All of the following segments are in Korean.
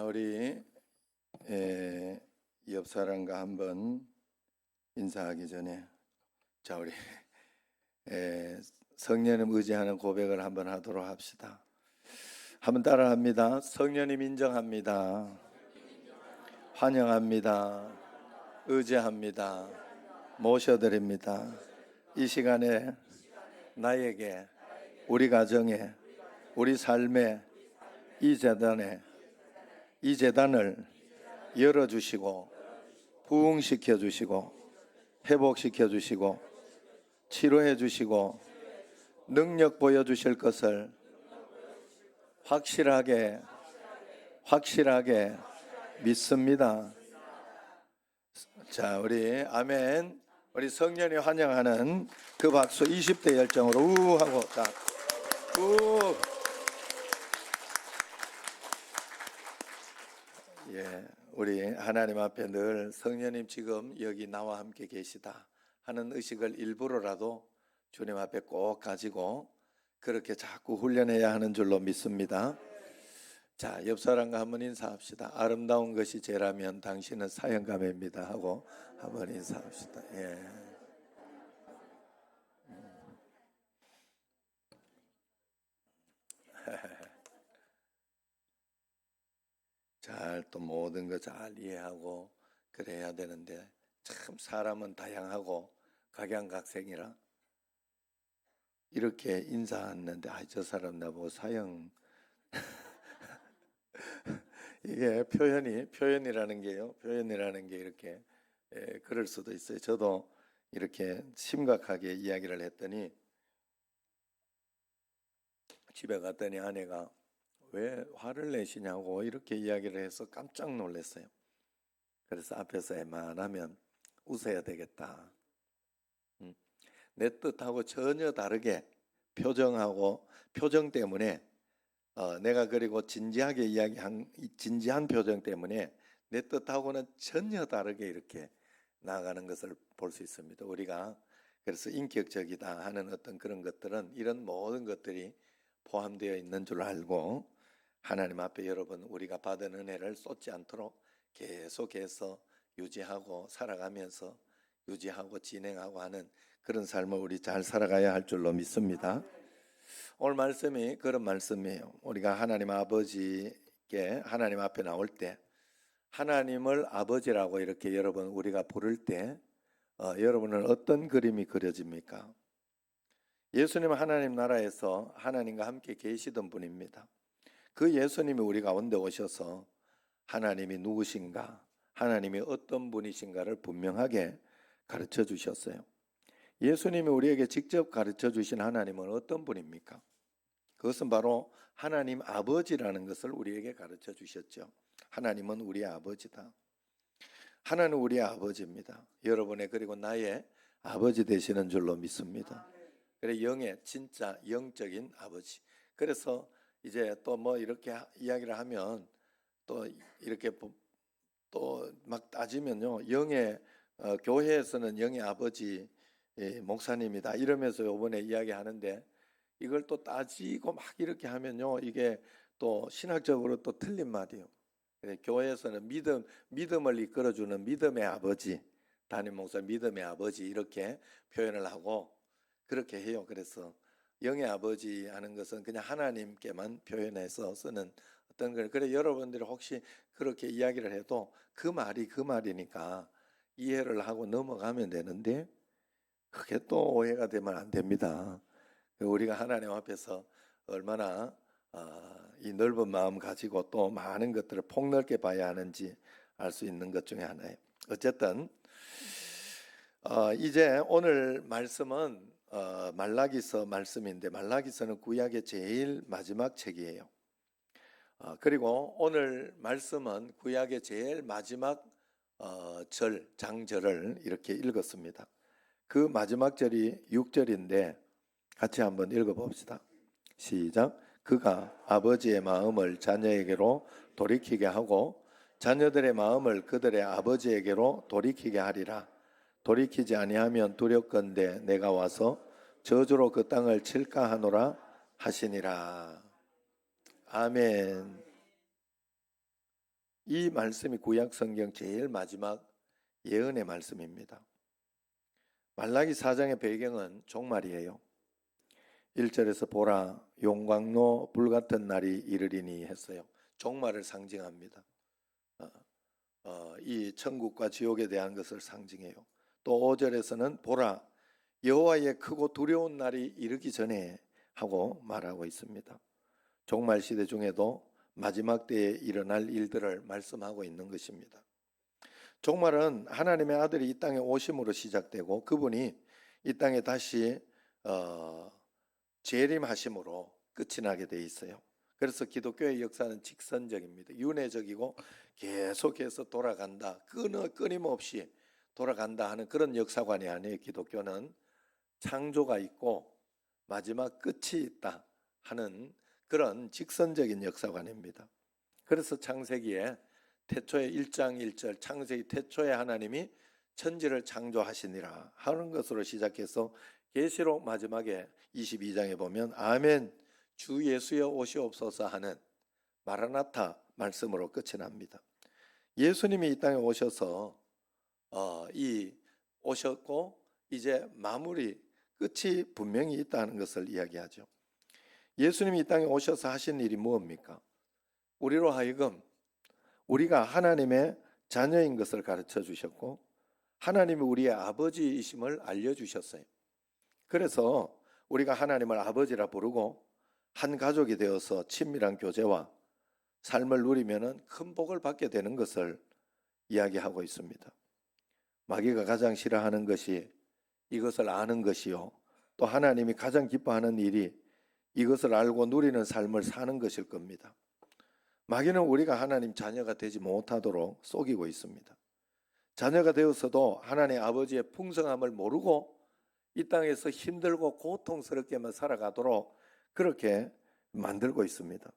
자, 우리 옆 사람과 한번 인사하기 전에 우리 성령님 의지하는 고백을 한번 하도록 합시다. 한번 따라합니다. 성령님 인정합니다. 환영합니다. 의지합니다. 모셔드립니다. 이 시간에 나에게, 우리 가정에, 우리 삶에, 이 재단을 열어주시고 부흥시켜 주시고 회복시켜 주시고 치료해 주시고 능력 보여주실 것을 확실하게 믿습니다. 자, 우리 아멘. 우리 성령이 환영하는 그 박수 20대 열정으로 우 하고 딱 우. 예, 우리 하나님 앞에 늘 성령님 지금 여기 나와 함께 계시다 하는 의식을 일부러라도 주님 앞에 꼭 가지고 그렇게 자꾸 훈련해야 하는 줄로 믿습니다. 자, 옆 사람과 한번 인사합시다. 아름다운 것이 죄라면 당신은 사형감입니다 하고 한번 인사합시다. 예. 잘 또 모든 거 잘 이해하고 그래야 되는데 참 사람은 다양하고 각양각색이라 이렇게 인사했는데 저 사람 나보고 사형 이게 표현이라는 게 이렇게 그럴 수도 있어요. 저도 이렇게 심각하게 이야기를 했더니 집에 갔더니 아내가 왜 화를 내시냐고 이렇게 이야기를 해서 깜짝 놀랐어요. 그래서 앞에서 에만하면 웃어야 되겠다. 내 뜻하고 전혀 다르게 표정 때문에 내가 그리고 진지한 표정 때문에 내 뜻하고는 전혀 다르게 이렇게 나아가는 것을 볼 수 있습니다. 우리가 그래서 인격적이다 하는 어떤 그런 것들은 이런 모든 것들이 포함되어 있는 줄 알고 하나님 앞에 여러분 우리가 받은 은혜를 쏟지 않도록 계속해서 유지하고 살아가면서 유지하고 진행하고 하는 그런 삶을 우리 잘 살아가야 할 줄로 믿습니다. 오늘 말씀이 그런 말씀이에요. 우리가 하나님 아버지께 하나님 앞에 나올 때 하나님을 아버지라고 이렇게 여러분 우리가 부를 때 여러분은 어떤 그림이 그려집니까? 예수님은 하나님 나라에서 하나님과 함께 계시던 분입니다. 그 예수님이 우리 가운데 오셔서 하나님이 누구신가, 하나님이 어떤 분이신가를 분명하게 가르쳐 주셨어요. 예수님이 우리에게 직접 가르쳐 주신 하나님은 어떤 분입니까? 그것은 바로 하나님 아버지라는 것을 우리에게 가르쳐 주셨죠. 하나님은 우리의 아버지다. 하나님은 우리의 아버지입니다. 여러분의 그리고 나의 아버지 되시는 줄로 믿습니다. 그래 진짜 영적인 아버지. 그래서 이제 또 뭐 이렇게 이야기를 하면 또 이렇게 또 막 따지면요, 교회에서는 영의 아버지 목사님이다 이러면서 이번에 이야기하는데 이걸 또 따지고 막 이렇게 하면요, 이게 또 신학적으로 또 틀린 말이에요. 교회에서는 믿음을 이끌어주는 믿음의 아버지, 담임 목사 믿음의 아버지 이렇게 표현을 하고 그렇게 해요. 그래서 영의 아버지 하는 것은 그냥 하나님께만 표현해서 쓰는 어떤 걸. 그래 여러분들이 혹시 그렇게 이야기를 해도 그 말이니까 이해를 하고 넘어가면 되는데 그게 또 오해가 되면 안 됩니다. 우리가 하나님 앞에서 얼마나 이 넓은 마음 가지고 또 많은 것들을 폭넓게 봐야 하는지 알 수 있는 것 중에 하나예요. 어쨌든 이제 오늘 말씀은 말라기서 말씀인데 말라기서는 구약의 제일 마지막 책이에요. 그리고 오늘 말씀은 구약의 제일 마지막 장절을 이렇게 읽었습니다. 그 마지막 절이 6절인데 같이 한번 읽어봅시다. 시작. 그가 아버지의 마음을 자녀에게로 돌이키게 하고 자녀들의 마음을 그들의 아버지에게로 돌이키게 하리라. 돌이키지 아니하면 두렵건대 내가 와서 저주로 그 땅을 칠까 하노라 하시니라. 아멘. 이 말씀이 구약 성경 제일 마지막 예언의 말씀입니다. 말라기 4장의 배경은 종말이에요. 1절에서 보라 용광로 불같은 날이 이르리니 했어요. 종말을 상징합니다. 이 천국과 지옥에 대한 것을 상징해요. 또 5절에서는 보라 여호와의 크고 두려운 날이 이르기 전에 하고 말하고 있습니다. 종말 시대 중에도 마지막 때에 일어날 일들을 말씀하고 있는 것입니다. 종말은 하나님의 아들이 이 땅에 오심으로 시작되고 그분이 이 땅에 다시 재림하심으로 끝이 나게 돼 있어요. 그래서 기독교의 역사는 직선적입니다. 윤회적이고 계속해서 돌아간다. 끊임없이 돌아간다 하는 그런 역사관이 아니에요. 기독교는 창조가 있고 마지막 끝이 있다 하는 그런 직선적인 역사관입니다. 그래서 창세기에 태초에 1장 1절 창세기 태초에 하나님이 천지를 창조하시니라 하는 것으로 시작해서 계시록 마지막에 22장에 보면 아멘 주 예수여 오시옵소서 하는 마라나타 말씀으로 끝이 납니다. 예수님이 이 땅에 오셔서 오셨고 이제 마무리 끝이 분명히 있다는 것을 이야기하죠. 예수님이 이 땅에 오셔서 하신 일이 무엇입니까? 우리로 하여금 우리가 하나님의 자녀인 것을 가르쳐 주셨고 하나님이 우리의 아버지이심을 알려주셨어요. 그래서 우리가 하나님을 아버지라 부르고 한 가족이 되어서 친밀한 교제와 삶을 누리면 큰 복을 받게 되는 것을 이야기하고 있습니다. 마귀가 가장 싫어하는 것이 이것을 아는 것이요. 또 하나님이 가장 기뻐하는 일이 이것을 알고 누리는 삶을 사는 것일 겁니다. 마귀는 우리가 하나님 자녀가 되지 못하도록 속이고 있습니다. 자녀가 되었어도 하나님 아버지의 풍성함을 모르고 이 땅에서 힘들고 고통스럽게만 살아가도록 그렇게 만들고 있습니다.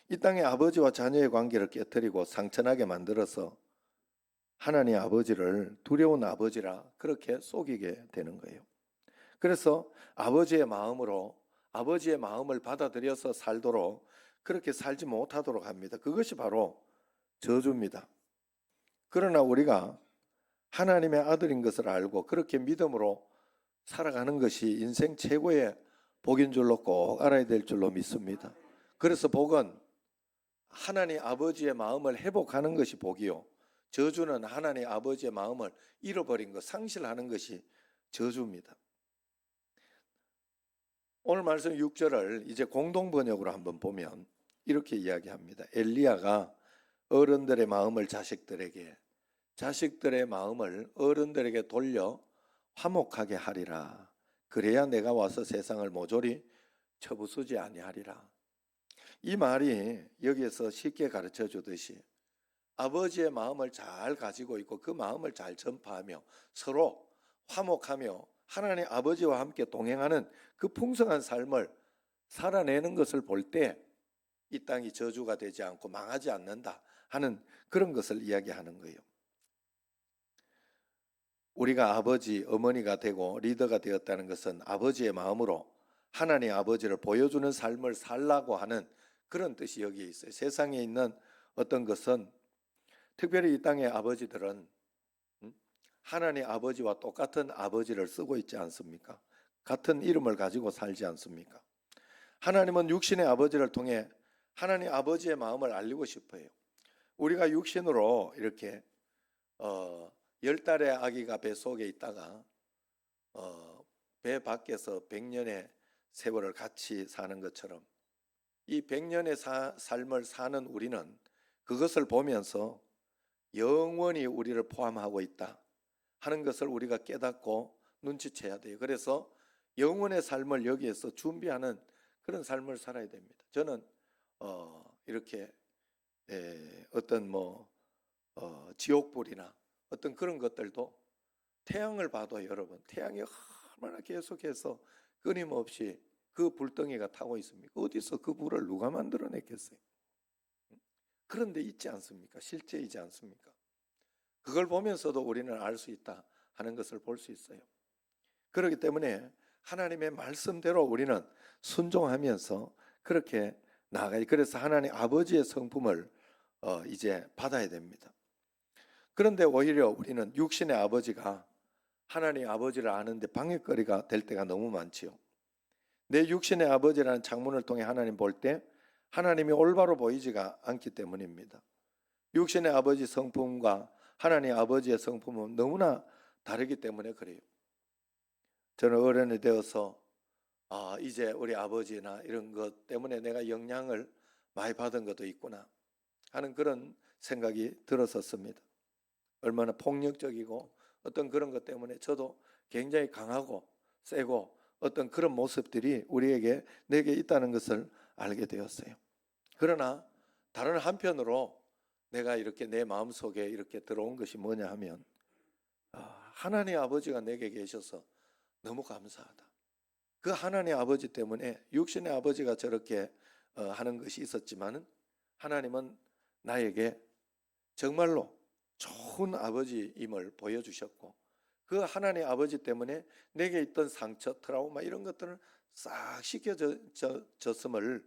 이 땅의 아버지와 자녀의 관계를 깨뜨리고 상처나게 만들어서 하나님 아버지를 두려운 아버지라 그렇게 속이게 되는 거예요. 그래서 아버지의 마음으로 아버지의 마음을 받아들여서 살도록 그렇게 살지 못하도록 합니다. 그것이 바로 저주입니다. 그러나 우리가 하나님의 아들인 것을 알고 그렇게 믿음으로 살아가는 것이 인생 최고의 복인 줄로 꼭 알아야 될 줄로 믿습니다. 그래서 복은 하나님 아버지의 마음을 회복하는 것이 복이요. 저주는 하나님 아버지의 마음을 잃어버린 것, 상실하는 것이 저주입니다. 오늘 말씀 6절을 이제 공동 번역으로 한번 보면 이렇게 이야기합니다. 엘리야가 어른들의 마음을 자식들에게, 자식들의 마음을 어른들에게 돌려 화목하게 하리라. 그래야 내가 와서 세상을 모조리 쳐부수지 아니하리라. 이 말이 여기에서 쉽게 가르쳐 주듯이 아버지의 마음을 잘 가지고 있고 그 마음을 잘 전파하며 서로 화목하며 하나님 아버지와 함께 동행하는 그 풍성한 삶을 살아내는 것을 볼 때 이 땅이 저주가 되지 않고 망하지 않는다 하는 그런 것을 이야기하는 거예요. 우리가 아버지, 어머니가 되고 리더가 되었다는 것은 아버지의 마음으로 하나님 아버지를 보여주는 삶을 살라고 하는 그런 뜻이 여기에 있어요. 세상에 있는 어떤 것은 특별히 이 땅의 아버지들은 하나님 아버지와 똑같은 아버지를 쓰고 있지 않습니까? 같은 이름을 가지고 살지 않습니까? 하나님은 육신의 아버지를 통해 하나님 아버지의 마음을 알리고 싶어요. 우리가 육신으로 이렇게 10달의 아기가 배 속에 있다가 배 밖에서 100년의 세월을 같이 사는 것처럼 이 100년의 삶을 사는 우리는 그것을 보면서 영원히 우리를 포함하고 있다 하는 것을 우리가 깨닫고 눈치채야 돼요. 그래서 영원의 삶을 여기에서 준비하는 그런 삶을 살아야 됩니다. 저는 이렇게 어떤 지옥불이나 어떤 그런 것들도 태양을 봐도 여러분 태양이 얼마나 계속해서 끊임없이 그 불덩이가 타고 있습니까? 어디서 그 불을 누가 만들어냈겠어요? 그런데 있지 않습니까? 실제이지 않습니까? 그걸 보면서도 우리는 알 수 있다 하는 것을 볼 수 있어요. 그렇기 때문에 하나님의 말씀대로 우리는 순종하면서 그렇게 나아가요. 그래서 하나님 아버지의 성품을 이제 받아야 됩니다. 그런데 오히려 우리는 육신의 아버지가 하나님 아버지를 아는데 방해거리가 될 때가 너무 많지요. 내 육신의 아버지라는 창문을 통해 하나님 볼 때 하나님이 올바로 보이지가 않기 때문입니다. 육신의 아버지 성품과 하나님 아버지의 성품은 너무나 다르기 때문에 그래요. 저는 어른이 되어서 이제 우리 아버지나 이런 것 때문에 내가 영향을 많이 받은 것도 있구나 하는 그런 생각이 들었었습니다. 얼마나 폭력적이고 어떤 그런 것 때문에 저도 굉장히 강하고 세고 어떤 그런 모습들이 내게 있다는 것을 알게 되었어요. 그러나 다른 한편으로 내가 이렇게 내 마음속에 이렇게 들어온 것이 뭐냐 하면 하나님 아버지가 내게 계셔서 너무 감사하다. 그 하나님 아버지 때문에 육신의 아버지가 저렇게 하는 것이 있었지만은 하나님은 나에게 정말로 좋은 아버지임을 보여주셨고 그 하나님 아버지 때문에 내게 있던 상처, 트라우마 이런 것들을 싹 씻겨졌음을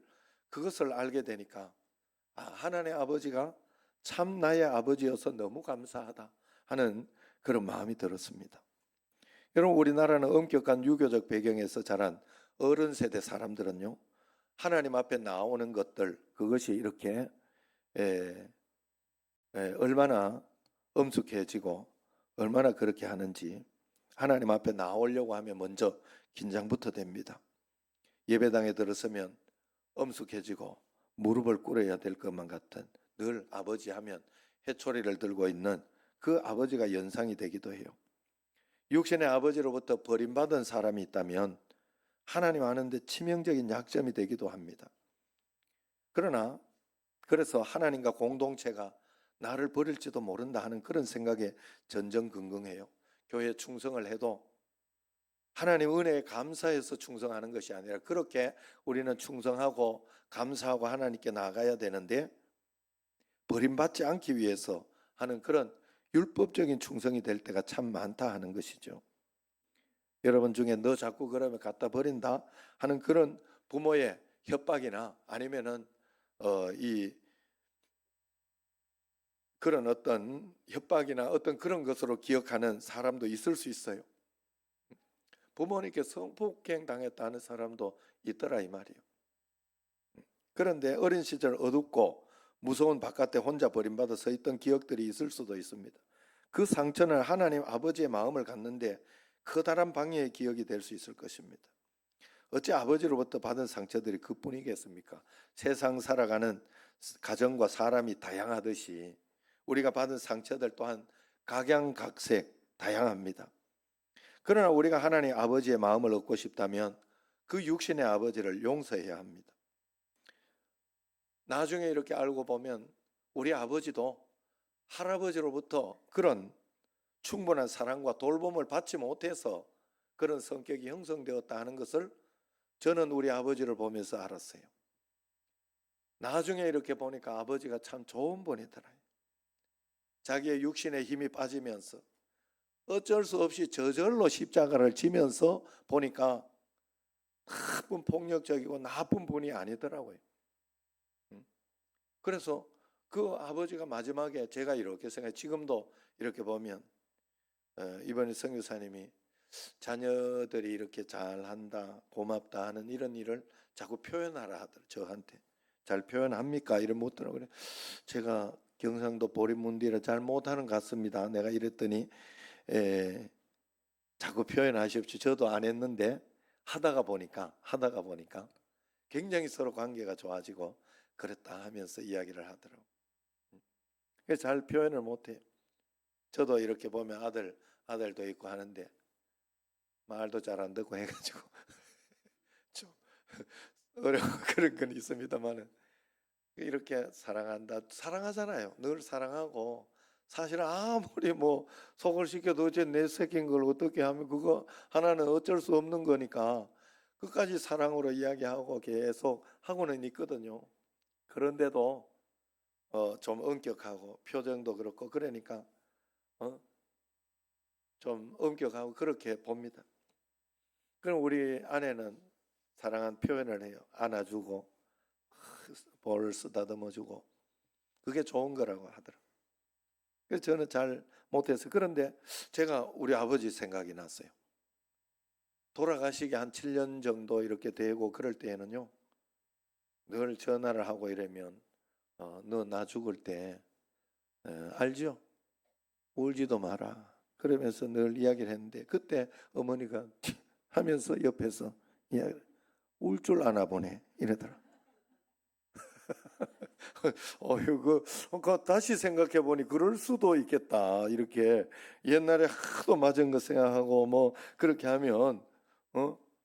그것을 알게 되니까 하나님 아버지가 참 나의 아버지여서 너무 감사하다 하는 그런 마음이 들었습니다. 여러분 우리나라는 엄격한 유교적 배경에서 자란 어른 세대 사람들은요 하나님 앞에 나오는 것들 그것이 이렇게 얼마나 엄숙해지고 얼마나 그렇게 하는지 하나님 앞에 나오려고 하면 먼저 긴장부터 됩니다. 예배당에 들어서면 엄숙해지고 무릎을 꿇어야 될 것만 같은 늘 아버지 하면 해초리를 들고 있는 그 아버지가 연상이 되기도 해요. 육신의 아버지로부터 버림받은 사람이 있다면 하나님 아는데 치명적인 약점이 되기도 합니다. 그래서 하나님과 공동체가 나를 버릴지도 모른다 하는 그런 생각에 전전긍긍해요. 교회 충성을 해도 하나님 은혜에 감사해서 충성하는 것이 아니라 그렇게 우리는 충성하고 감사하고 하나님께 나아가야 되는데 버림받지 않기 위해서 하는 그런 율법적인 충성이 될 때가 참 많다 하는 것이죠. 여러분 중에 너 자꾸 그러면 갖다 버린다 하는 그런 부모의 협박이나 아니면은 그런 어떤 협박이나 어떤 그런 것으로 기억하는 사람도 있을 수 있어요. 부모님께 성폭행 당했다는 사람도 있더라 이 말이에요. 그런데 어린 시절 어둡고 무서운 바깥에 혼자 버림받아 서 있던 기억들이 있을 수도 있습니다. 그 상처는 하나님 아버지의 마음을 갖는데 커다란 방해의 기억이 될 수 있을 것입니다. 어찌 아버지로부터 받은 상처들이 그뿐이겠습니까? 세상 살아가는 가정과 사람이 다양하듯이 우리가 받은 상처들 또한 각양각색 다양합니다. 그러나 우리가 하나님 아버지의 마음을 얻고 싶다면 그 육신의 아버지를 용서해야 합니다. 나중에 이렇게 알고 보면 우리 아버지도 할아버지로부터 그런 충분한 사랑과 돌봄을 받지 못해서 그런 성격이 형성되었다 하는 것을 저는 우리 아버지를 보면서 알았어요. 나중에 이렇게 보니까 아버지가 참 좋은 분이더라. 자기의 육신의 힘이 빠지면서 어쩔 수 없이 저절로 십자가를 지면서 보니까 나쁜 폭력적이고 나쁜 분이 아니더라고요. 그래서 그 아버지가 마지막에 제가 이렇게 생각해요. 지금도 이렇게 보면 이번에 선교사님이 자녀들이 이렇게 잘한다 고맙다 하는 이런 일을 자꾸 표현하라 하더라고요. 저한테 잘 표현합니까? 이런 묻더라고요. 제가 경상도 보리문디를 잘 못하는 것 같습니다. 내가 이랬더니 자꾸 표현하십시오. 저도 안 했는데 하다가 보니까 굉장히 서로 관계가 좋아지고 그랬다 하면서 이야기를 하더라고요. 그래서 잘 표현을 못해요. 저도 이렇게 보면 아들도 있고 하는데 말도 잘 안 듣고 해가지고 좀 어려운 그런 건 있습니다만은 이렇게 사랑하잖아요. 늘 사랑하고 사실 아무리 뭐 속을 시켜도 어째 내 새끼인 걸 어떻게 하면 그거 하나는 어쩔 수 없는 거니까 끝까지 사랑으로 이야기하고 계속 하고는 있거든요. 그런데도 좀 엄격하고 표정도 그렇고 그러니까 좀 엄격하고 그렇게 봅니다. 그럼 우리 아내는 사랑한 표현을 해요. 안아주고 볼을 쓰다듬어주고 그게 좋은 거라고 하더라고요. 그래서 저는 잘 못해서. 그런데 제가 우리 아버지 생각이 났어요. 돌아가시기 한 7년 정도 이렇게 되고 그럴 때에는요, 늘 전화를 하고 이러면 너 나 죽을 때 알죠? 울지도 마라 그러면서 늘 이야기를 했는데, 그때 어머니가 하면서 옆에서 울 줄 아나 보네 이러더라. 다시 생각해 보니 그럴 수도 있겠다. 이렇게 옛날에 하도 맞은 거 생각하고 뭐 그렇게 하면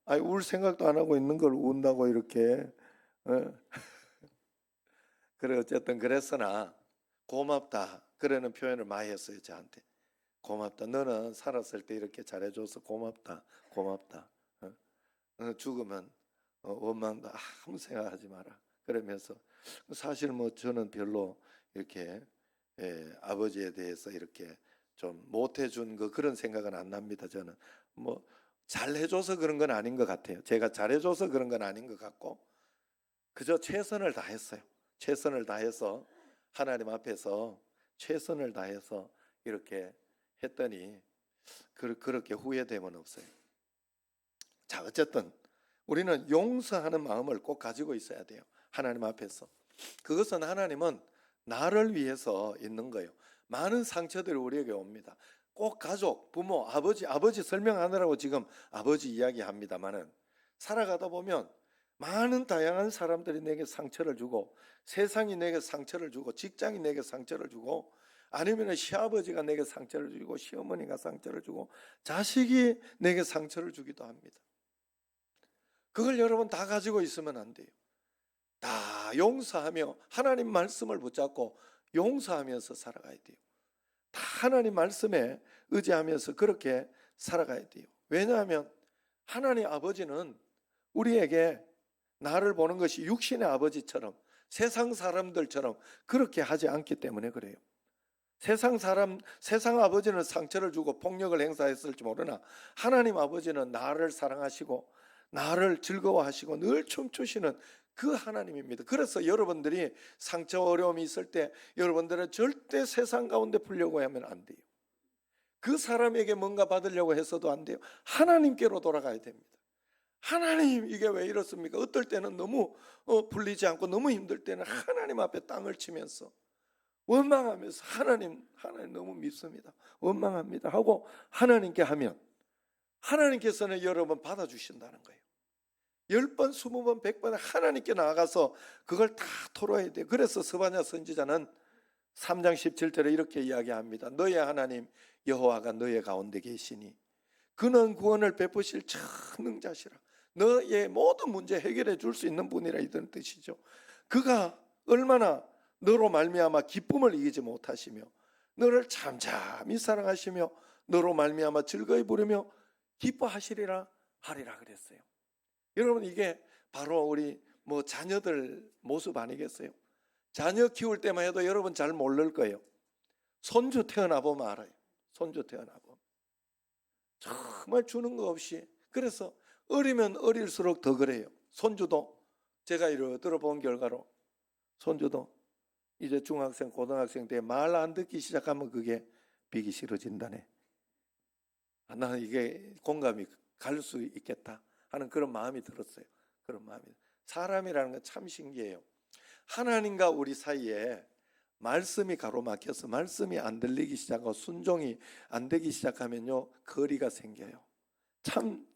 아니 울 생각도 안 하고 있는 걸 운다고 이렇게. 어? 그래 어쨌든 그랬으나 고맙다 그러는 표현을 많이 했어요 저한테. 고맙다. 너는 살았을 때 이렇게 잘해줘서 고맙다. 고맙다. 죽으면 원망도 아무 생각하지 마라. 그러면서 사실 뭐 저는 별로 이렇게 아버지에 대해서 이렇게 좀 못해준 거 그런 생각은 안 납니다. 저는 뭐 잘해줘서 그런 건 아닌 것 같아요. 제가 잘해줘서 그런 건 아닌 것 같고 그저 최선을 다했어요. 최선을 다해서 하나님 앞에서 최선을 다해서 이렇게 했더니 그렇게 후회됨은 없어요. 자, 어쨌든 우리는 용서하는 마음을 꼭 가지고 있어야 돼요. 하나님 앞에서. 그것은 하나님은 나를 위해서 있는 거예요. 많은 상처들이 우리에게 옵니다. 꼭 가족, 부모, 아버지 설명하느라고 지금 아버지 이야기합니다만은 살아가다 보면 많은 다양한 사람들이 내게 상처를 주고, 세상이 내게 상처를 주고, 직장이 내게 상처를 주고, 아니면 시아버지가 내게 상처를 주고, 시어머니가 상처를 주고, 자식이 내게 상처를 주기도 합니다. 그걸 여러분 다 가지고 있으면 안 돼요. 다 용서하며 하나님 말씀을 붙잡고 용서하면서 살아가야 돼요. 다 하나님 말씀에 의지하면서 그렇게 살아가야 돼요. 왜냐하면 하나님 아버지는 우리에게 나를 보는 것이 육신의 아버지처럼 세상 사람들처럼 그렇게 하지 않기 때문에 그래요. 세상 아버지는 상처를 주고 폭력을 행사했을지 모르나 하나님 아버지는 나를 사랑하시고 나를 즐거워하시고 늘 춤추시는 그 하나님입니다. 그래서 여러분들이 상처 어려움이 있을 때 여러분들은 절대 세상 가운데 풀려고 하면 안 돼요. 그 사람에게 뭔가 받으려고 해서도 안 돼요. 하나님께로 돌아가야 됩니다. 하나님 이게 왜 이렇습니까? 어떨 때는 너무 풀리지 않고 너무 힘들 때는 하나님 앞에 땅을 치면서 원망하면서 하나님 너무 밉습니다. 원망합니다 하고 하나님께 하면 하나님께서는 여러분 받아주신다는 거예요. 10번, 20번, 100번 하나님께 나아가서 그걸 다 토로해야 돼요. 그래서 스바냐 선지자는 3장 17절에 이렇게 이야기합니다. 너의 하나님 여호와가 너의 가운데 계시니 그는 구원을 베푸실 전능자시라. 너의 모든 문제 해결해 줄 수 있는 분이라 이런 뜻이죠. 그가 얼마나 너로 말미암아 기쁨을 이기지 못하시며 너를 잠잠히 사랑하시며 너로 말미암아 즐거이 부르며 기뻐하시리라 하리라 그랬어요. 여러분 이게 바로 우리 자녀들 모습 아니겠어요? 자녀 키울 때만 해도 여러분 잘 모를 거예요. 손주 태어나 보면 알아요. 손주 태어나 보면 정말 주는 거 없이. 그래서 어리면 어릴수록 더 그래요. 손주도 제가 이러 들어본 결과로 손주도 이제 중학생 고등학생 때 말 안 듣기 시작하면 그게 비기 싫어진다네. 나는 이게 공감이 갈 수 있겠다 하는 그런 마음이 들었어요. 그런 마음이. 사람이라는 건 참 신기해요. 하나님과 우리 사이에 말씀이 가로막혀서 말씀이 안 들리기 시작하고 순종이 안 되기 시작하면요 거리가 생겨요. 참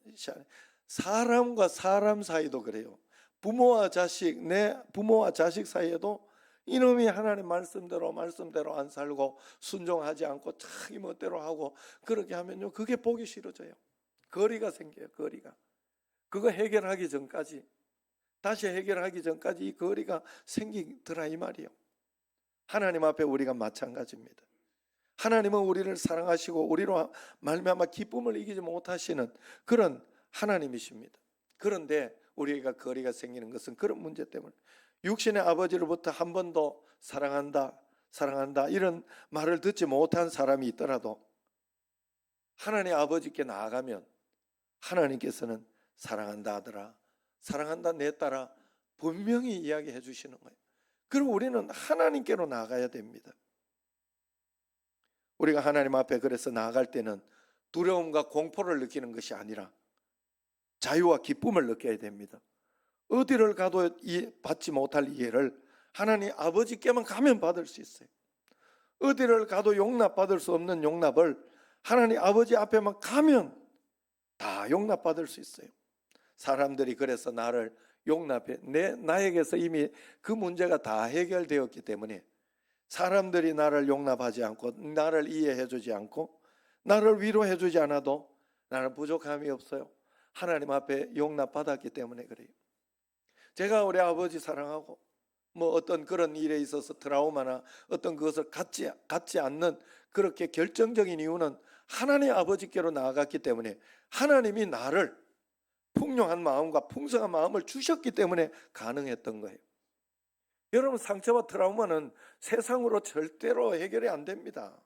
사람과 사람 사이도 그래요. 부모와 자식, 내 부모와 자식 사이에도 이놈이 하나님 말씀대로 안 살고 순종하지 않고 자기 멋대로 하고 그렇게 하면요 그게 보기 싫어져요. 거리가 생겨요. 거리가. 그거 해결하기 전까지, 다시 해결하기 전까지 이 거리가 생기더라 이 말이에요. 하나님 앞에 우리가 마찬가지입니다. 하나님은 우리를 사랑하시고 우리로 말미암아 기쁨을 이기지 못하시는 그런 하나님이십니다. 그런데 우리가 거리가 생기는 것은 그런 문제 때문에 육신의 아버지로부터 한 번도 사랑한다 이런 말을 듣지 못한 사람이 있더라도 하나님 아버지께 나아가면 하나님께서는 사랑한다 아들아, 사랑한다 내 딸아 분명히 이야기해 주시는 거예요. 그리고 우리는 하나님께로 나아가야 됩니다. 우리가 하나님 앞에 그래서 나아갈 때는 두려움과 공포를 느끼는 것이 아니라 자유와 기쁨을 느껴야 됩니다. 어디를 가도 받지 못할 이해를 하나님 아버지께만 가면 받을 수 있어요. 어디를 가도 용납받을 수 없는 용납을 하나님 아버지 앞에만 가면 다 용납받을 수 있어요. 사람들이 그래서 나를 용납해, 나에게서 이미 그 문제가 다 해결되었기 때문에 사람들이 나를 용납하지 않고 나를 이해해 주지 않고 나를 위로해 주지 않아도 나는 부족함이 없어요. 하나님 앞에 용납받았기 때문에 그래요. 제가 우리 아버지 사랑하고 뭐 어떤 그런 일에 있어서 트라우마나 어떤 그것을 갖지 않는 그렇게 결정적인 이유는 하나님 아버지께로 나아갔기 때문에 하나님이 나를 풍요한 마음과 풍성한 마음을 주셨기 때문에 가능했던 거예요. 여러분, 상처와 트라우마는 세상으로 절대로 해결이 안 됩니다.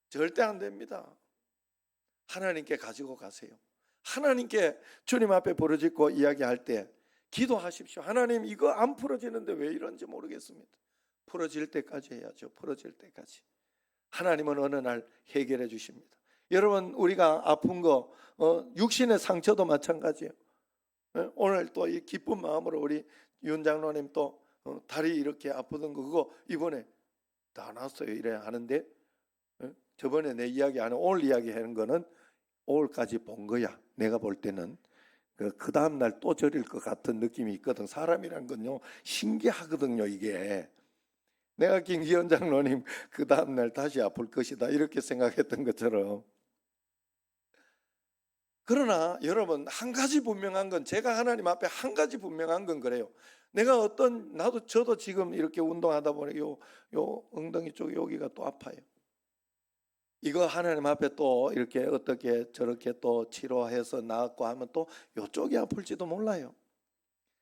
절대 안 됩니다. 하나님께 가지고 가세요. 하나님께 주님 앞에 부르짖고 이야기할 때 기도하십시오. 하나님, 이거 안 풀어지는데 왜 이런지 모르겠습니다. 풀어질 때까지 해야죠. 풀어질 때까지. 하나님은 어느 날 해결해 주십니다. 여러분, 우리가 아픈 거 육신의 상처도 마찬가지예요. 오늘 또 이 기쁜 마음으로 우리 윤 장로님 또 다리 이렇게 아프던 거 그거 이번에 다 났어요. 이래 하는데 저번에 내 이야기 안 해. 오늘 이야기하는 거는 오늘까지 본 거야. 내가 볼 때는 그 다음 날 또 저릴 것 같은 느낌이 있거든. 사람이란 건요 신기하거든요. 이게 내가 김기현 장로님 그 다음 날 다시 아플 것이다 이렇게 생각했던 것처럼. 그러나 여러분, 한 가지 분명한 건, 제가 하나님 앞에 한 가지 분명한 건 그래요. 내가 저도 지금 이렇게 운동하다 보니 요 엉덩이 쪽 여기가 또 아파요. 이거 하나님 앞에 또 이렇게 어떻게 저렇게 또 치료해서 나았고 하면 또 이쪽이 아플지도 몰라요.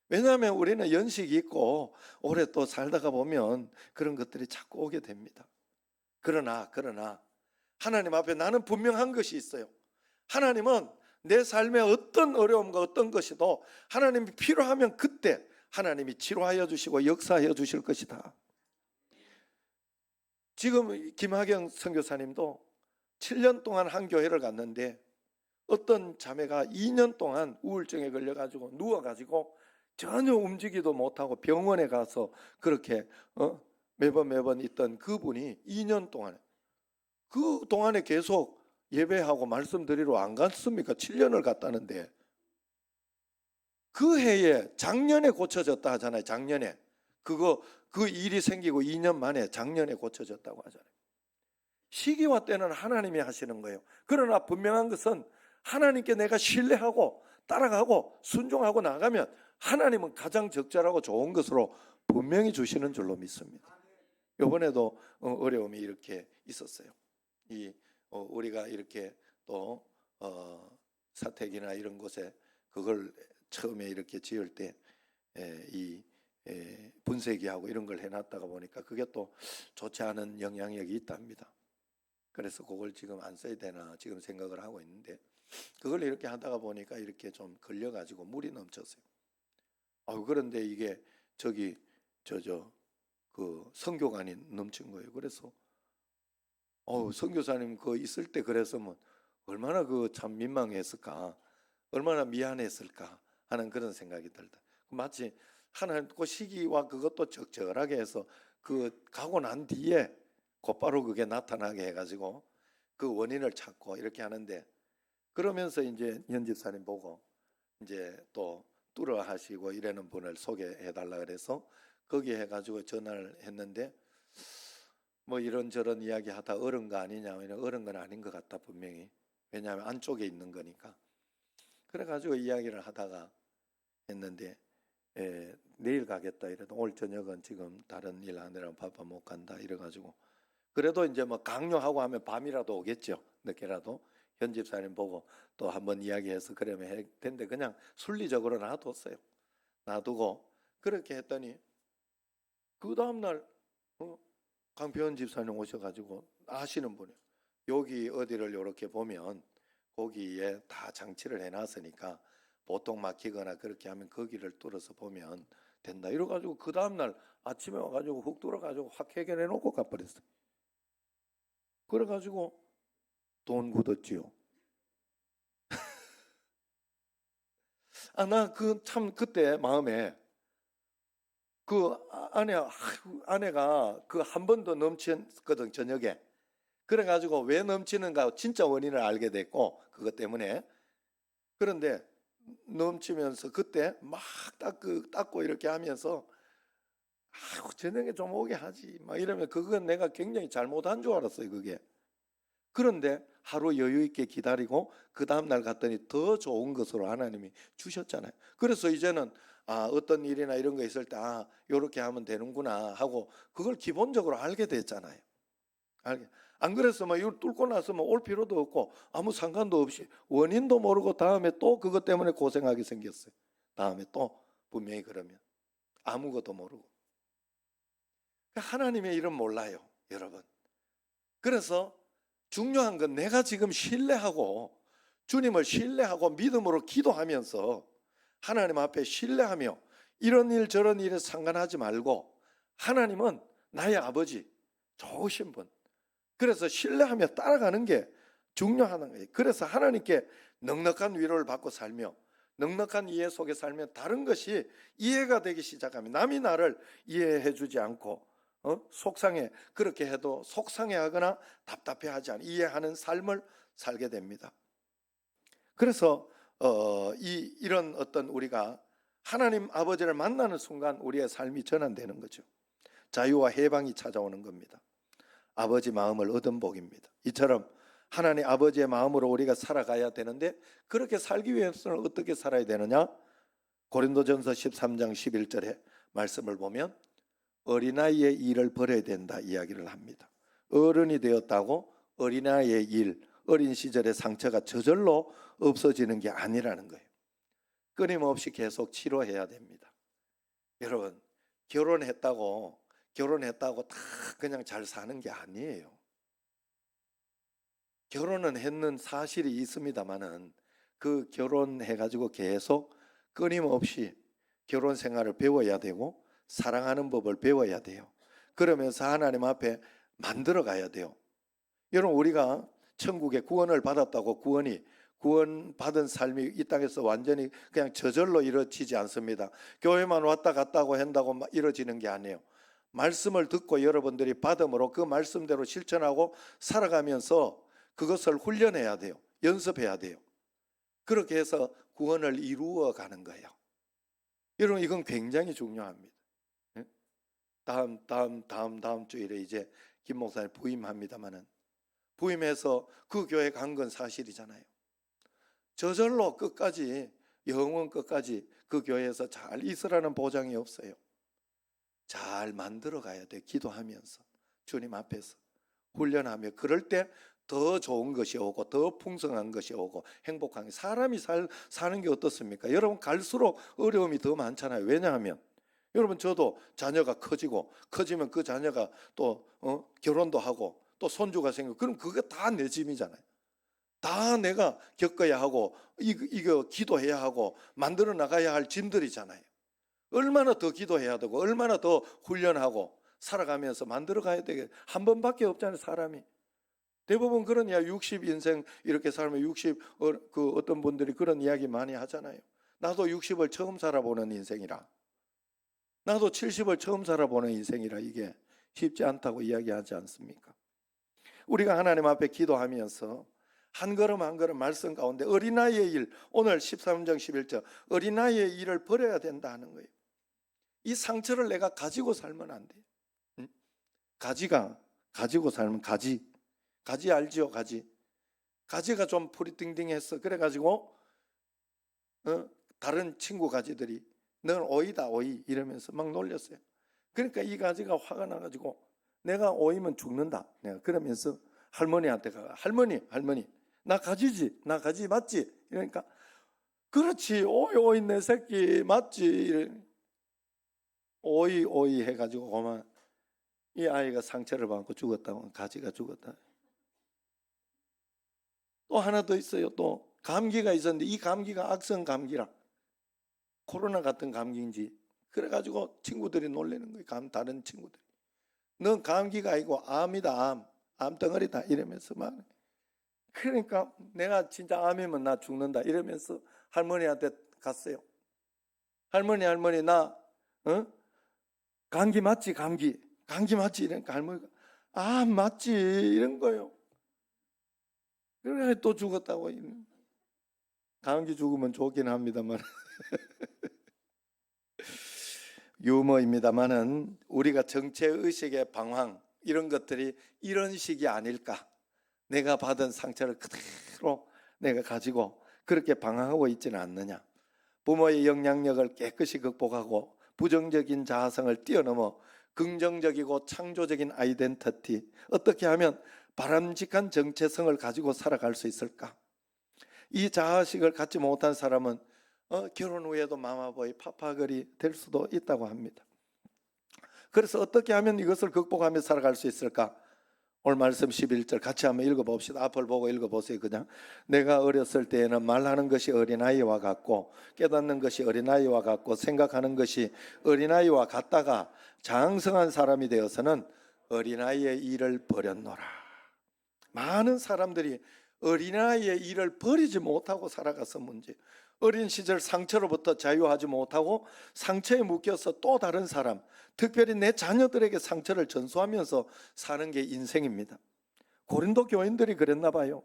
왜냐하면 우리는 연식이 있고 오래 또 살다가 보면 그런 것들이 자꾸 오게 됩니다. 그러나 하나님 앞에 나는 분명한 것이 있어요. 하나님은 내 삶의 어떤 어려움과 어떤 것이도 하나님이 필요하면 그때 하나님이 치료하여 주시고 역사하여 주실 것이다. 지금 김하경 선교사님도 7년 동안 한 교회를 갔는데 어떤 자매가 2년 동안 우울증에 걸려가지고 누워가지고 전혀 움직이도 못하고 병원에 가서 그렇게 매번 있던 그분이 2년 동안에 그 동안에 계속 예배하고 말씀드리러 안 갔습니까? 7년을 갔다는데 그 해에 작년에 고쳐졌다 하잖아요. 작년에 그 일이 생기고 2년 만에 작년에 고쳐졌다고 하잖아요. 시기와 때는 하나님이 하시는 거예요. 그러나 분명한 것은 하나님께 내가 신뢰하고 따라가고 순종하고 나가면 하나님은 가장 적절하고 좋은 것으로 분명히 주시는 줄로 믿습니다. 이번에도 어려움이 이렇게 있었어요. 우리가 이렇게 또 사택이나 이런 곳에 그걸 처음에 이렇게 지을 때 이 분쇄기하고 이런 걸 해놨다가 보니까 그게 또 좋지 않은 영향력이 있답니다. 그래서 그걸 지금 안 써야 되나 지금 생각을 하고 있는데 그걸 이렇게 하다가 보니까 이렇게 좀 걸려가지고 물이 넘쳤어요. 그런데 이게 그 성교관이 넘친 거예요. 그래서 선교사님 그 있을 때 그랬으면 얼마나 그 참 민망했을까, 얼마나 미안했을까 하는 그런 생각이 들다. 마치 하나님 그 시기와 그것도 적절하게 해서 그 가고 난 뒤에 곧바로 그게 나타나게 해가지고 그 원인을 찾고 이렇게 하는데, 그러면서 이제 현 집사님 보고 이제 또 뚫어 하시고 이러는 분을 소개해 달라 그래서 거기 해가지고 전화를 했는데 뭐 이런저런 이야기 하다 얼은 거 아니냐, 얼은 건 아닌 것 같다 분명히. 왜냐하면 안쪽에 있는 거니까. 그래가지고 이야기를 하다가 했는데 내일 가겠다 이래도 오늘 저녁은 지금 다른 일 하느라 바빠 못 간다 이래가지고, 그래도 이제 뭐 강요하고 하면 밤이라도 오겠죠. 늦게라도 현 집사님 보고 또 한번 이야기해서 그러면 할 텐데 그냥 순리적으로 놔뒀어요. 놔두고 그렇게 했더니 그 다음날 강표현 집사님 오셔가지고 아시는 분이에요. 여기 어디를 이렇게 보면 거기에 다 장치를 해놨으니까 보통 막히거나 그렇게 하면 거기를 뚫어서 보면 된다. 이래가지고 그 다음날 아침에 와가지고 훅 들어가지고 확 해결해 놓고 가버렸어. 그래가지고 돈 굳었지요. 나 그 참 그때 마음에 그 아내가 그 한 번 더 넘쳤거든, 저녁에. 그래가지고 왜 넘치는가 진짜 원인을 알게 됐고, 그것 때문에. 그런데 넘치면서 그때 막 닦고 이렇게 하면서 저녁에 좀 오게 하지 막 이러면 그건 내가 굉장히 잘못한 줄 알았어요, 그게. 그런데 하루 여유 있게 기다리고 그 다음날 갔더니 더 좋은 것으로 하나님이 주셨잖아요. 그래서 이제는 어떤 일이나 이런 거 있을 때 요렇게 하면 되는구나 하고 그걸 기본적으로 알게 됐잖아요. 안 그랬으면 이걸 뚫고 나서면 올 필요도 없고 아무 상관도 없이 원인도 모르고 다음에 또 그것 때문에 고생하게 생겼어요. 다음에 또 분명히 그러면 아무것도 모르고. 하나님의 일은 몰라요, 여러분. 그래서 중요한 건 내가 지금 신뢰하고 주님을 신뢰하고 믿음으로 기도하면서 하나님 앞에 신뢰하며 이런 일 저런 일에 상관하지 말고 하나님은 나의 아버지, 좋으신 분. 그래서 신뢰하며 따라가는 게 중요한 거예요. 그래서 하나님께 넉넉한 위로를 받고 살며 넉넉한 이해 속에 살면 다른 것이 이해가 되기 시작하면 남이 나를 이해해 주지 않고 속상해 그렇게 해도 속상해하거나 답답해하지 않아 이해하는 삶을 살게 됩니다. 그래서 이런 어떤 우리가 하나님 아버지를 만나는 순간 우리의 삶이 전환되는 거죠. 자유와 해방이 찾아오는 겁니다. 아버지 마음을 얻은 복입니다. 이처럼 하나님 아버지의 마음으로 우리가 살아가야 되는데 그렇게 살기 위해서는 어떻게 살아야 되느냐? 고린도전서 13장 11절에 말씀을 보면 어린아이의 일을 버려야 된다 이야기를 합니다. 어른이 되었다고 어린아이의 일, 어린 시절의 상처가 저절로 없어지는 게 아니라는 거예요. 끊임없이 계속 치료해야 됩니다. 여러분, 결혼했다고 다 그냥 잘 사는 게 아니에요. 결혼은 했는 사실이 있습니다만은 그 결혼해가지고 계속 끊임없이 결혼 생활을 배워야 되고 사랑하는 법을 배워야 돼요. 그러면서 하나님 앞에 만들어 가야 돼요. 여러분, 우리가 천국에 구원을 받았다고 구원받은 삶이 이 땅에서 완전히 그냥 저절로 이루어지지 않습니다. 교회만 왔다 갔다 한다고 이루어지는 게 아니에요. 말씀을 듣고 여러분들이 받음으로 그 말씀대로 실천하고 살아가면서 그것을 훈련해야 돼요. 연습해야 돼요. 그렇게 해서 구원을 이루어 가는 거예요. 여러분, 이건 굉장히 중요합니다. 다음 주일에 이제 김 목사님 부임합니다만은 부임해서 그 교회 간 건 사실이잖아요. 저절로 끝까지 영원 끝까지 그 교회에서 잘 있으라는 보장이 없어요. 잘 만들어 가야 돼. 기도하면서 주님 앞에서 훈련하며 그럴 때 더 좋은 것이 오고 더 풍성한 것이 오고 행복한 게 사람이 사는 게 어떻습니까? 여러분 갈수록 어려움이 더 많잖아요. 왜냐하면 여러분 저도 자녀가 커지면 그 자녀가 또 결혼도 하고 또 손주가 생기고 그럼 그게 다 내 짐이잖아요. 다 내가 겪어야 하고 이거 기도해야 하고 만들어 나가야 할 짐들이잖아요. 얼마나 더 기도해야 되고 얼마나 더 훈련하고 살아가면서 만들어 가야 되게 한 번밖에 없잖아요, 사람이. 대부분 그런 이야기 60인생 이렇게 살면 60 그 어떤 분들이 그런 이야기 많이 하잖아요. 나도 60을 처음 살아보는 인생이라. 나도 70을 처음 살아보는 인생이라 이게 쉽지 않다고 이야기하지 않습니까? 우리가 하나님 앞에 기도하면서 한 걸음 한 걸음 말씀 가운데 어린아이의 일, 오늘 13장 11절 어린아이의 일을 버려야 된다 하는 거예요. 이 상처를 내가 가지고 살면 안 돼요. 가지가 가지고 살면 가지 알지요? 가지가 좀 뿌리띵띵했어. 그래가지고 다른 친구 가지들이 넌 오이다 오이 이러면서 막 놀렸어요. 그러니까 이 가지가 화가 나가지고 내가 오이면 죽는다. 내가 그러면서 할머니한테 가 할머니 나 가지지 나 가지 맞지? 이러니까 그렇지 오이 내 새끼 맞지? 오이 해가지고 그만 이 아이가 상처를 받고 죽었다고 가지가 죽었다. 또 하나 더 있어요. 또 감기가 있었는데 이 감기가 악성 감기라 코로나 같은 감기인지 그래가지고 친구들이 놀리는 거예요. 다른 친구들이. 넌 감기가 아니고 암이다, 암덩어리다 이러면서 막. 그러니까 내가 진짜 암이면 나 죽는다 이러면서 할머니한테 갔어요. 할머니 나 감기 맞지? 감기 맞지? 이러니까 할머니가 맞지 이런 거예요. 그래 또 죽었다고. 감기 죽으면 좋긴 합니다만 유머입니다만은 우리가 정체의식의 방황 이런 것들이 이런 식이 아닐까. 내가 받은 상처를 그대로 내가 가지고 그렇게 방황하고 있지는 않느냐. 부모의 영향력을 깨끗이 극복하고 부정적인 자아성을 뛰어넘어 긍정적이고 창조적인 아이덴티티, 어떻게 하면 바람직한 정체성을 가지고 살아갈 수 있을까? 이 자아식을 갖지 못한 사람은 결혼 후에도 마마보이 파파걸이 될 수도 있다고 합니다. 그래서 어떻게 하면 이것을 극복하며 살아갈 수 있을까? 오늘 말씀 11절 같이 한번 읽어봅시다. 앞을 보고 읽어보세요. 그냥 내가 어렸을 때에는 말하는 것이 어린아이와 같고 깨닫는 것이 어린아이와 같고 생각하는 것이 어린아이와 같다가 장성한 사람이 되어서는 어린아이의 일을 버렸노라. 많은 사람들이 어린아이의 일을 버리지 못하고 살아가서 문제. 어린 시절 상처로부터 자유하지 못하고 상처에 묶여서 또 다른 사람, 특별히 내 자녀들에게 상처를 전수하면서 사는 게 인생입니다. 고린도 교인들이 그랬나 봐요.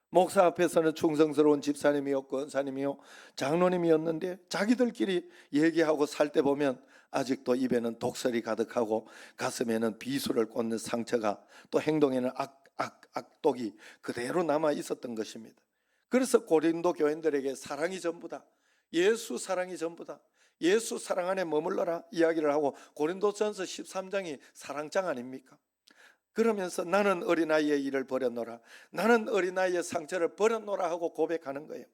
목사 앞에서는 충성스러운 집사님이었고 권사님이요 장로님이었는데 자기들끼리 얘기하고 살 때 보면 아직도 입에는 독설이 가득하고 가슴에는 비수를 꽂는 상처가, 또 행동에는 악독이 그대로 남아 있었던 것입니다. 그래서 고린도 교인들에게 사랑이 전부다, 예수 사랑이 전부다, 예수 사랑 안에 머물러라 이야기를 하고, 고린도전서 13장이 사랑장 아닙니까? 그러면서 나는 어린아이의 일을 버렸노라, 나는 어린아이의 상처를 버렸노라 하고 고백하는 거예요.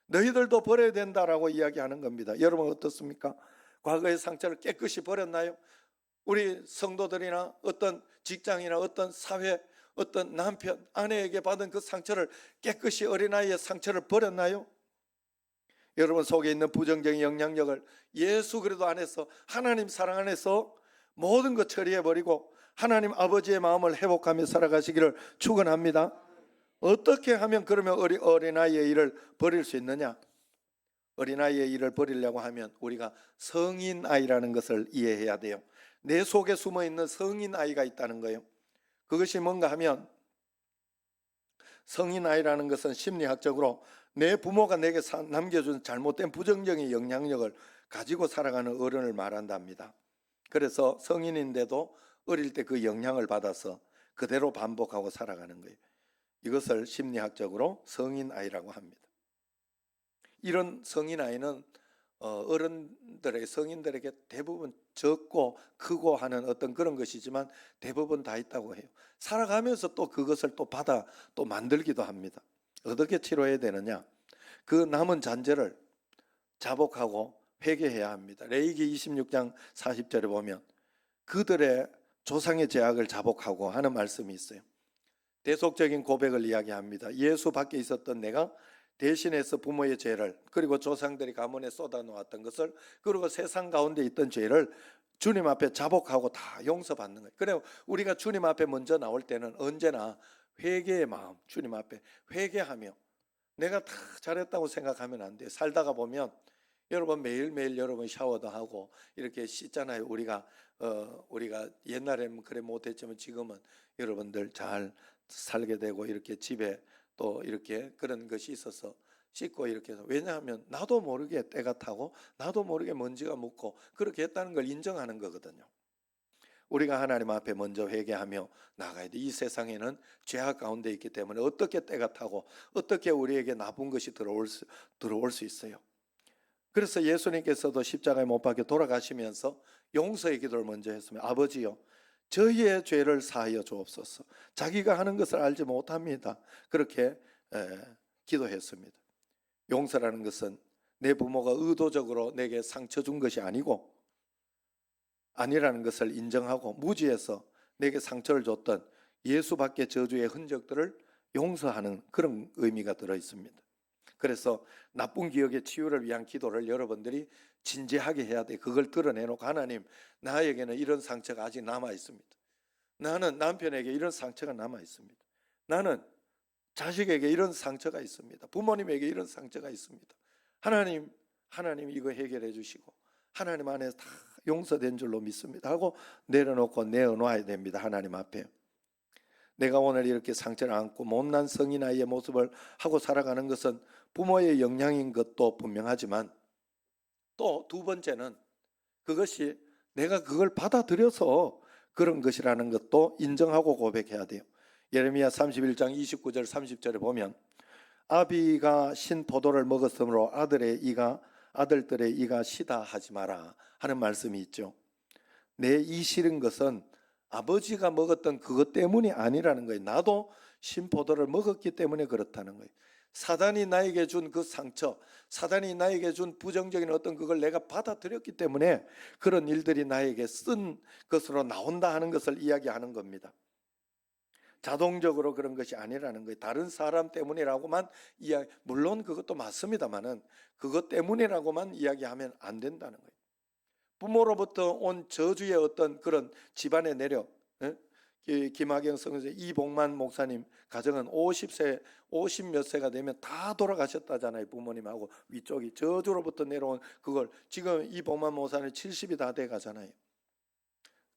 너희들도 버려야 된다라고 이야기하는 겁니다. 여러분 어떻습니까? 과거의 상처를 깨끗이 버렸나요? 우리 성도들이나 어떤 직장이나 어떤 사회, 어떤 남편, 아내에게 받은 그 상처를 깨끗이, 어린아이의 상처를 버렸나요? 여러분 속에 있는 부정적인 영향력을 예수 그리스도 안에서, 하나님 사랑 안에서 모든 것 처리해버리고 하나님 아버지의 마음을 회복하며 살아가시기를 축원합니다. 어떻게 하면 그러면 어린아이의 일을 버릴 수 있느냐? 어린아이의 일을 버리려고 하면 우리가 성인아이라는 것을 이해해야 돼요. 내 속에 숨어있는 성인아이가 있다는 거예요. 그것이 뭔가 하면, 성인아이라는 것은 심리학적으로 내 부모가 내게 남겨준 잘못된 부정적인 영향력을 가지고 살아가는 어른을 말한답니다. 그래서 성인인데도 어릴 때 그 영향을 받아서 그대로 반복하고 살아가는 거예요. 이것을 심리학적으로 성인아이라고 합니다. 이런 성인아이는 성인들에게 대부분 적고 크고 하는 어떤 그런 것이지만 대부분 다 있다고 해요. 살아가면서 또 그것을 또 받아 또 만들기도 합니다. 어떻게 치료해야 되느냐? 그 남은 잔재를 자복하고 회개해야 합니다. 레위기 26장 40절에 보면 그들의 조상의 죄악을 자복하고 하는 말씀이 있어요. 대속적인 고백을 이야기합니다. 예수 밖에 있었던 내가 대신해서 부모의 죄를, 그리고 조상들이 가문에 쏟아놓았던 것을, 그리고 세상 가운데 있던 죄를 주님 앞에 자복하고 다 용서받는 거예요. 그래서 우리가 주님 앞에 먼저 나올 때는 언제나 회개의 마음, 주님 앞에 회개하며, 내가 다 잘했다고 생각하면 안 돼요. 살다가 보면 여러분 매일매일 여러분 샤워도 하고 이렇게 씻잖아요. 우리가 옛날에는 그래 못했지만 지금은 여러분들 잘 살게 되고 이렇게 집에 또 이렇게 그런 것이 있어서 씻고 이렇게 해서, 왜냐하면 나도 모르게 때가 타고 나도 모르게 먼지가 묻고 그렇게 했다는 걸 인정하는 거거든요. 우리가 하나님 앞에 먼저 회개하며 나가야 돼. 이 세상에는 죄악 가운데 있기 때문에 어떻게 때가 타고 어떻게 우리에게 나쁜 것이 들어올 수 있어요. 그래서 예수님께서도 십자가에 못 박혀 돌아가시면서 용서의 기도를 먼저 했으면, 아버지요 저희의 죄를 사하여 주옵소서. 자기가 하는 것을 알지 못합니다. 그렇게 기도했습니다. 용서라는 것은 내 부모가 의도적으로 내게 상처 준 것이 아니라는 것을 인정하고 무지해서 내게 상처를 줬던 예수밖에 저주의 흔적들을 용서하는 그런 의미가 들어 있습니다. 그래서 나쁜 기억의 치유를 위한 기도를 여러분들이 진지하게 해야 돼. 그걸 드러내놓고 하나님, 나에게는 이런 상처가 아직 남아 있습니다. 나는 남편에게 이런 상처가 남아 있습니다. 나는 자식에게 이런 상처가 있습니다. 부모님에게 이런 상처가 있습니다. 하나님 이거 해결해 주시고 하나님 안에서 다 용서된 줄로 믿습니다 하고 내려놓고 내어놔야 됩니다. 하나님 앞에. 내가 오늘 이렇게 상처를 안고 못난 성인아이의 모습을 하고 살아가는 것은 부모의 영향인 것도 분명하지만 또 두 번째는 그것이 내가 그걸 받아들여서 그런 것이라는 것도 인정하고 고백해야 돼요. 예레미야 31장 29절 30절에 보면 아비가 신 포도를 먹었으므로 아들들의 이가 시다 하지 마라 하는 말씀이 있죠. 내 이 싫은 것은 아버지가 먹었던 그것 때문이 아니라는 거예요. 나도 신 포도를 먹었기 때문에 그렇다는 거예요. 사단이 나에게 준 그 상처, 사단이 나에게 준 부정적인 어떤 그걸 내가 받아들였기 때문에 그런 일들이 나에게 쓴 것으로 나온다 하는 것을 이야기하는 겁니다. 자동적으로 그런 것이 아니라는 거예요. 다른 사람 때문이라고만 물론 그것도 맞습니다만은 그것 때문이라고만 이야기하면 안 된다는 거예요. 부모로부터 온 저주의 어떤 그런 집안의 내력, 김학영 성서 이복만 목사님 가정은 50몇 세가 되면 다 돌아가셨다잖아요. 부모님하고 위쪽이 저주로부터 내려온 그걸 지금 이복만 목사님 70이 다 돼 가잖아요.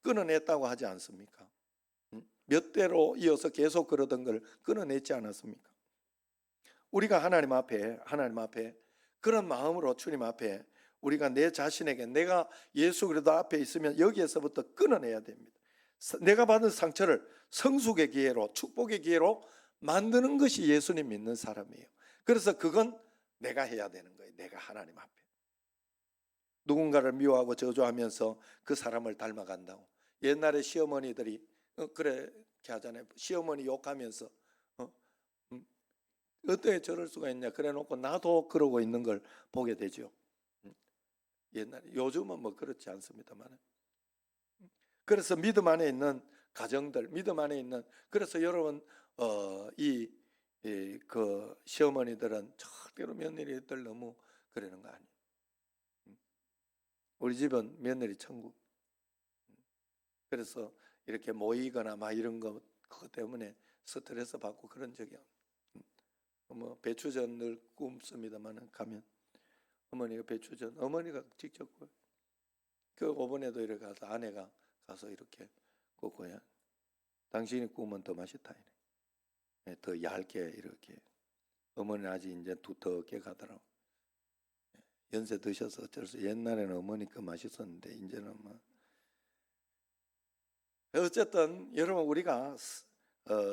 끊어냈다고 하지 않습니까? 몇 대로 이어서 계속 그러던 걸 끊어냈지 않았습니까? 우리가 하나님 앞에 그런 마음으로 주님 앞에 우리가 내 자신에게 내가 예수 그리스도 앞에 있으면 여기에서부터 끊어내야 됩니다. 내가 받은 상처를 성숙의 기회로 축복의 기회로 만드는 것이 예수님 믿는 사람이에요. 그래서 그건 내가 해야 되는 거예요. 내가 하나님 앞에 누군가를 미워하고 저주하면서 그 사람을 닮아간다고. 옛날에 시어머니들이 그렇게 하잖아요. 시어머니 욕하면서 어떻게 저럴 수가 있냐 그래 놓고 나도 그러고 있는 걸 보게 되죠. 옛날에, 요즘은 뭐 그렇지 않습니다만. 그래서 믿음 안에 있는 가정들, 믿음 안에 있는, 그래서 여러분 그 시어머니들은 절대로 며느리들 너무 그러는 거 아니에요. 우리 집은 며느리 천국. 그래서 이렇게 모이거나 막 이런 거 그것 때문에 스트레스 받고 그런 적이 뭐 배추전 늘 굽습니다만은 가면 어머니가 배추전 어머니가 직접 그 오븐에도 이렇게 가서 아내가 가서 이렇게 굽고야 당신이 구우면 더 맛있다 이래. 더 얇게 이렇게 어머니는 아직 이제 두텁게 가더라고. 연세 드셔서 어쩔 수 옛날에는 어머니 거 맛있었는데 이제는 뭐 어쨌든 여러분 우리가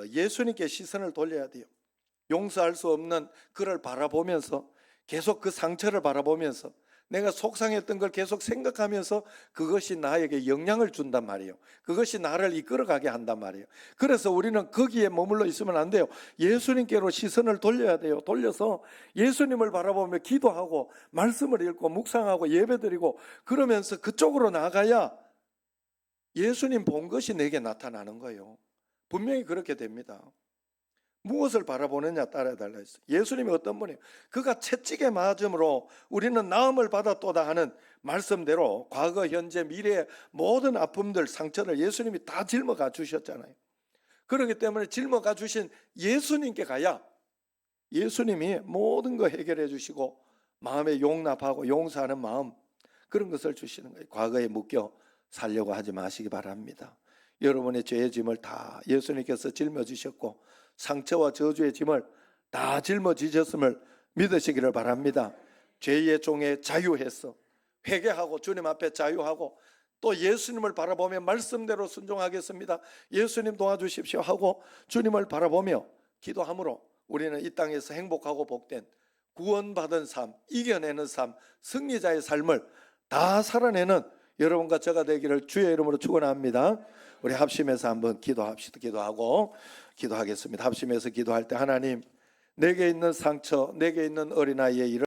예수님께 시선을 돌려야 돼요. 용서할 수 없는 그를 바라보면서 계속 그 상처를 바라보면서 내가 속상했던 걸 계속 생각하면서 그것이 나에게 영향을 준단 말이에요. 그것이 나를 이끌어가게 한단 말이에요. 그래서 우리는 거기에 머물러 있으면 안 돼요. 예수님께로 시선을 돌려야 돼요. 돌려서 예수님을 바라보며 기도하고 말씀을 읽고 묵상하고 예배드리고 그러면서 그쪽으로 나가야 예수님 본 것이 내게 나타나는 거예요. 분명히 그렇게 됩니다. 무엇을 바라보느냐 따라야 달라 했어요. 예수님이 어떤 분이에요? 그가 채찍에 맞음으로 우리는 나음을 받았도다 하는 말씀대로 과거, 현재, 미래의 모든 아픔들, 상처를 예수님이 다 짊어가 주셨잖아요. 그렇기 때문에 짊어가 주신 예수님께 가야 예수님이 모든 거 해결해 주시고 마음에 용납하고 용서하는 마음 그런 것을 주시는 거예요. 과거에 묶여 살려고 하지 마시기 바랍니다. 여러분의 죄의 짐을 다 예수님께서 짊어지셨고 상처와 저주의 짐을 다 짊어지셨음을 믿으시기를 바랍니다. 죄의 종에 자유해서 회개하고 주님 앞에 자유하고 또 예수님을 바라보며 말씀대로 순종하겠습니다. 예수님 도와주십시오 하고 주님을 바라보며 기도함으로 우리는 이 땅에서 행복하고 복된 구원받은 삶, 이겨내는 삶, 승리자의 삶을 다 살아내는 여러분과 저가 되기를 주의 이름으로 축원합니다. 우리 합심해서 한번 기도하고 기도하겠습니다. 합심해서 기도할 때 하나님 내게 있는 상처, 내게 있는 어린아이의 일을